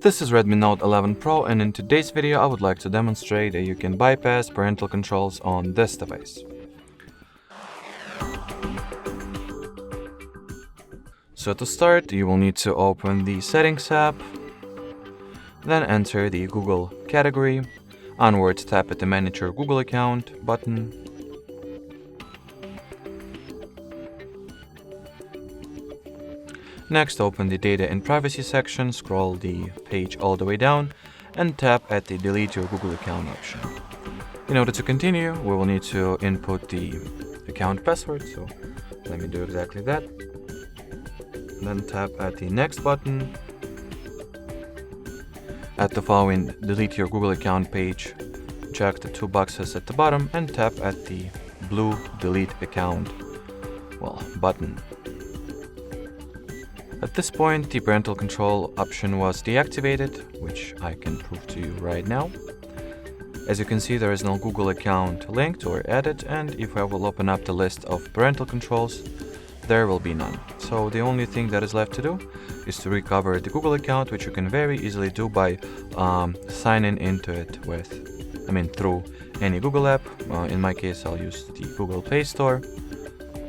This is Redmi Note 11 Pro, and in today's video I would like to demonstrate that you can bypass parental controls on this device. So to start, you will need to open the Settings app, then enter the Google category. Onwards, tap at the Manage Your Google Account button. Next, open the Data and Privacy section, scroll the page all the way down, and tap at the Delete Your Google Account option. In order to continue, we will need to input the account password, so let me do exactly that. Then tap at the Next button. At the following Delete Your Google Account page, check the two boxes at the bottom and tap at the blue Delete Account button. At this point, the parental control option was deactivated, which I can prove to you right now. As you can see, there is no Google account linked or added, and if I will open up the list of parental controls, there will be none. So the only thing that is left to do is to recover the Google account, which you can very easily do by signing into it through any Google app. In my case, I'll use the Google Play Store.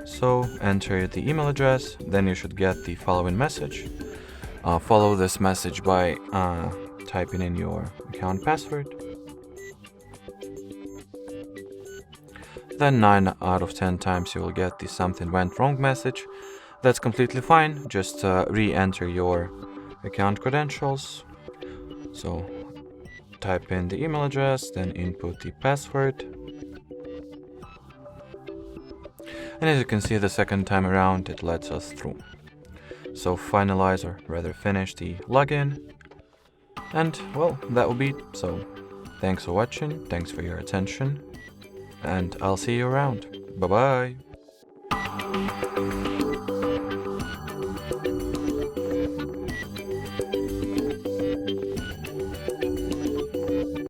So enter the email address, then you should get the following message. Follow this message by typing in your account password. Then 9 out of 10 times you will get the something went wrong message. That's completely fine, just re-enter your account credentials. So type in the email address, then input the password. And as you can see, the second time around it lets us through. So finalize, or rather finish, the login. And well, that will be it. So thanks for watching, thanks for your attention, and I'll see you around. Bye bye.